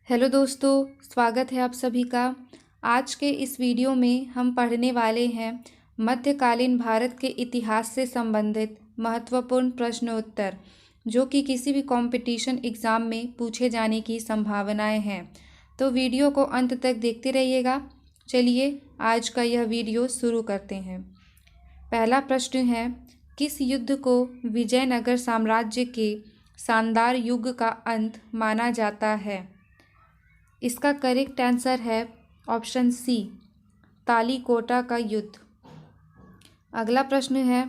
Hello दोस्तों, स्वागत है आप सभी का। आज के इस वीडियो में हम पढ़ने वाले हैं मध्यकालीन भारत के इतिहास से संबंधित महत्वपूर्ण प्रश्न उत्तर, जो कि किसी भी कंपटीशन एग्ज़ाम में पूछे जाने की संभावनाएं हैं। तो वीडियो को अंत तक देखते रहिएगा। चलिए आज का यह वीडियो शुरू करते हैं। पहला प्रश्न है, किस युद्ध को विजयनगर साम्राज्य के शानदार युग का अंत माना जाता है? इसका करेक्ट आंसर है ऑप्शन सी, तालीकोटा का युद्ध। अगला प्रश्न है,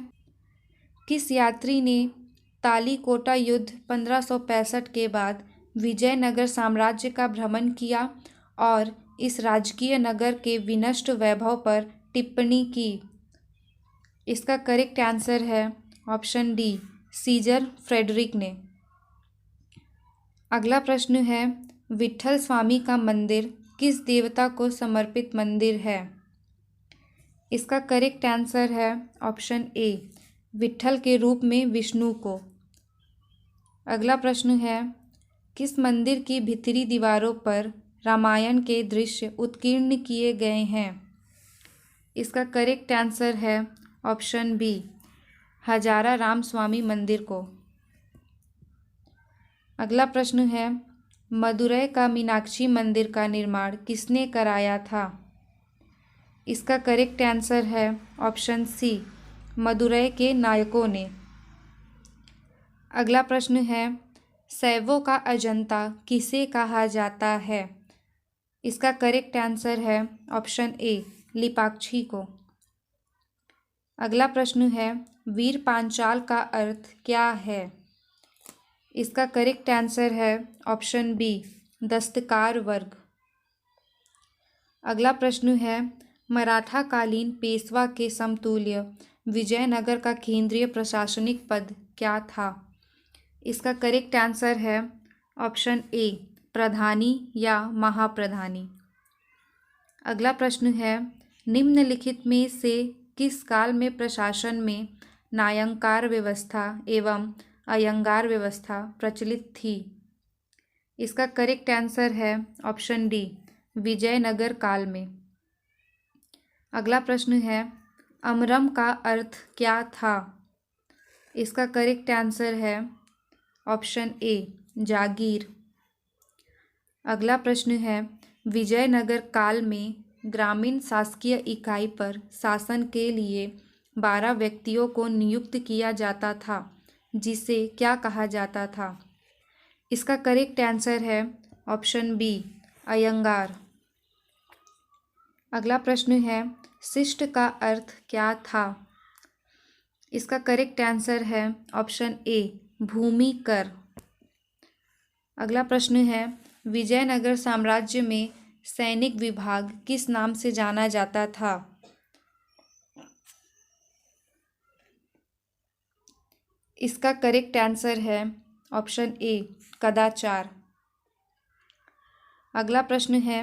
किस यात्री ने तालीकोटा युद्ध 1565 के बाद विजयनगर साम्राज्य का भ्रमण किया और इस राजकीय नगर के विनष्ट वैभव पर टिप्पणी की? इसका करेक्ट आंसर है ऑप्शन डी, सीजर फ्रेडरिक ने। अगला प्रश्न है, विट्ठल स्वामी का मंदिर किस देवता को समर्पित मंदिर है? इसका करेक्ट आंसर है ऑप्शन ए, विट्ठल के रूप में विष्णु को। अगला प्रश्न है, किस मंदिर की भीतरी दीवारों पर रामायण के दृश्य उत्कीर्ण किए गए हैं? इसका करेक्ट आंसर है ऑप्शन बी, हजारा राम स्वामी मंदिर को। अगला प्रश्न है, मदुरै का मीनाक्षी मंदिर का निर्माण किसने कराया था? इसका करेक्ट आंसर है ऑप्शन सी, मदुरै के नायकों ने। अगला प्रश्न है, शैवों का अजंता किसे कहा जाता है? इसका करेक्ट आंसर है ऑप्शन ए, लिपाक्षी को। अगला प्रश्न है, वीर पांचाल का अर्थ क्या है? इसका करेक्ट आंसर है ऑप्शन बी, दस्तकार वर्ग। अगला प्रश्न है, मराठा कालीन पेशवा के समतुल्य विजयनगर का केंद्रीय प्रशासनिक पद क्या था? इसका करेक्ट आंसर है ऑप्शन ए, प्रधानी या महाप्रधानी। अगला प्रश्न है, निम्नलिखित में से किस काल में प्रशासन में नायंकार व्यवस्था एवं अयंगार व्यवस्था प्रचलित थी? इसका करेक्ट आंसर है ऑप्शन डी, विजयनगर काल में। अगला प्रश्न है, अमरम का अर्थ क्या था? इसका करेक्ट आंसर है ऑप्शन ए, जागीर। अगला प्रश्न है, विजयनगर काल में ग्रामीण शासकीय इकाई पर शासन के लिए 12 व्यक्तियों को नियुक्त किया जाता था, जिसे क्या कहा जाता था? इसका करेक्ट आंसर है ऑप्शन बी, अयंगार। अगला प्रश्न है, शिष्ट का अर्थ क्या था? इसका करेक्ट आंसर है ऑप्शन ए, भूमि कर। अगला प्रश्न है, विजयनगर साम्राज्य में सैनिक विभाग किस नाम से जाना जाता था? इसका करेक्ट आंसर है ऑप्शन ए, कदाचार। अगला प्रश्न है,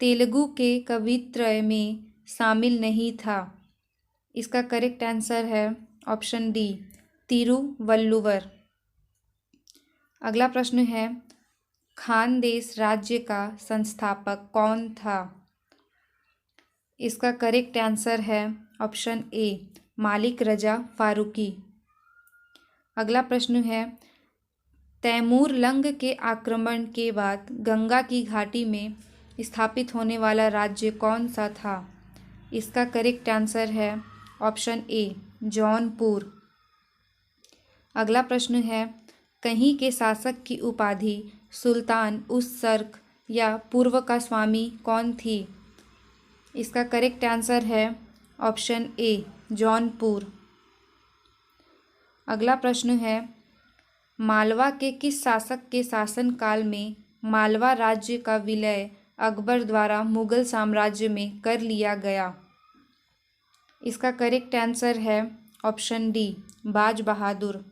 तेलुगु के कवित्रय में शामिल नहीं था। इसका करेक्ट आंसर है ऑप्शन डी, तिरुवल्लुवर। अगला प्रश्न है, खानदेश राज्य का संस्थापक कौन था? इसका करेक्ट आंसर है ऑप्शन ए, मालिक रजा फारूकी। अगला प्रश्न है, तैमूर लंग के आक्रमण के बाद गंगा की घाटी में स्थापित होने वाला राज्य कौन सा था? इसका करेक्ट आंसर है ऑप्शन ए, जौनपुर। अगला प्रश्न है, कहीं के शासक की उपाधि सुल्तान उस सर्क या पूर्व का स्वामी कौन थी? इसका करेक्ट आंसर है ऑप्शन ए, जौनपुर। अगला प्रश्न है, मालवा के किस शासक के शासनकाल में मालवा राज्य का विलय अकबर द्वारा मुगल साम्राज्य में कर लिया गया? इसका करेक्ट आंसर है ऑप्शन डी, बाज बहादुर।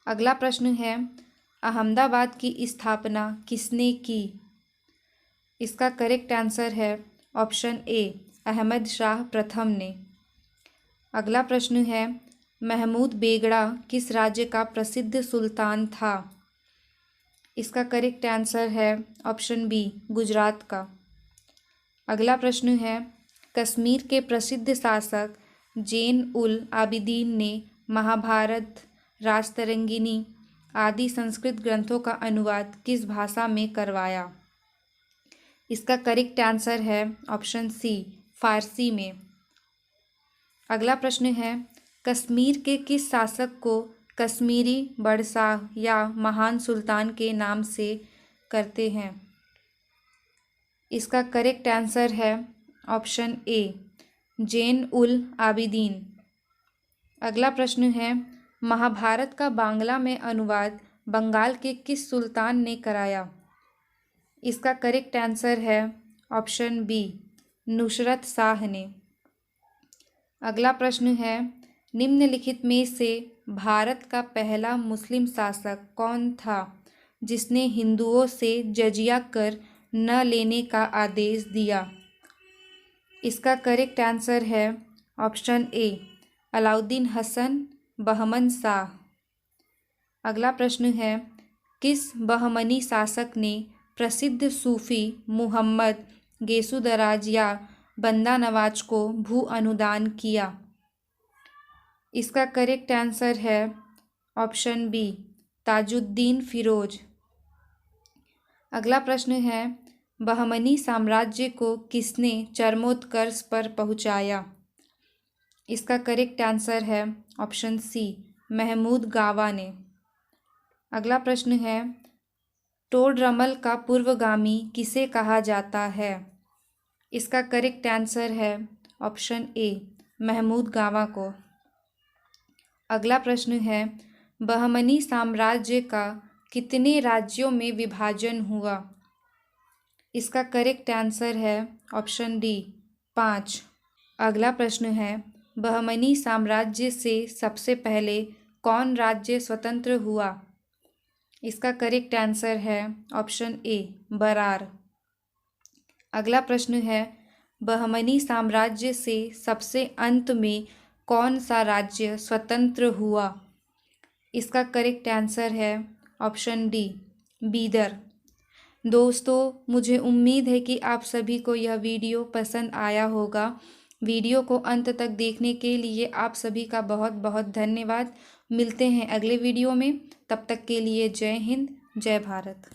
अगला प्रश्न है, अहमदाबाद की स्थापना किसने की? इसका करेक्ट आंसर है ऑप्शन ए, अहमद शाह प्रथम ने। अगला प्रश्न है, महमूद बेगड़ा किस राज्य का प्रसिद्ध सुल्तान था? इसका करेक्ट आंसर है ऑप्शन बी, गुजरात का। अगला प्रश्न है, कश्मीर के प्रसिद्ध शासक जैन उल आबिदीन ने महाभारत, राजतरंगिणी आदि संस्कृत ग्रंथों का अनुवाद किस भाषा में करवाया? इसका करेक्ट आंसर है ऑप्शन सी, फारसी में। अगला प्रश्न है, कश्मीर के किस शासक को कश्मीरी बड़शाह या महान सुल्तान के नाम से करते हैं? इसका करेक्ट आंसर है ऑप्शन ए, जैन उल आबिदीन। अगला प्रश्न है, महाभारत का बांग्ला में अनुवाद बंगाल के किस सुल्तान ने कराया? इसका करेक्ट आंसर है ऑप्शन बी, नुसरत शाह ने। अगला प्रश्न है, निम्नलिखित में से भारत का पहला मुस्लिम शासक कौन था जिसने हिंदुओं से जजिया कर न लेने का आदेश दिया? इसका करेक्ट आंसर है ऑप्शन ए, अलाउद्दीन हसन बहमन शाह। अगला प्रश्न है, किस बहमनी शासक ने प्रसिद्ध सूफी मुहम्मद गेसुदराज या बंदा नवाज को भू अनुदान किया? इसका करेक्ट आंसर है ऑप्शन बी, ताजुद्दीन फिरोज। अगला प्रश्न है, बहमनी साम्राज्य को किसने चरमोत्कर्ष पर पहुंचाया? इसका करेक्ट आंसर है ऑप्शन सी, महमूद गावा ने। अगला प्रश्न है, टोडरमल का पूर्वगामी किसे कहा जाता है? इसका करेक्ट आंसर है ऑप्शन ए, महमूद गावा को। अगला प्रश्न है, बहमनी साम्राज्य का कितने राज्यों में विभाजन हुआ? इसका करेक्ट आंसर है ऑप्शन डी, 5। अगला प्रश्न है, बहमनी साम्राज्य से सबसे पहले कौन राज्य स्वतंत्र हुआ? इसका करेक्ट आंसर है ऑप्शन ए, बरार। अगला प्रश्न है, बहमनी साम्राज्य से सबसे अंत में कौन सा राज्य स्वतंत्र हुआ? इसका करेक्ट आंसर है ऑप्शन डी, बीदर। दोस्तों, मुझे उम्मीद है कि आप सभी को यह वीडियो पसंद आया होगा। वीडियो को अंत तक देखने के लिए आप सभी का बहुत बहुत धन्यवाद। मिलते हैं अगले वीडियो में, तब तक के लिए जय हिंद, जय भारत।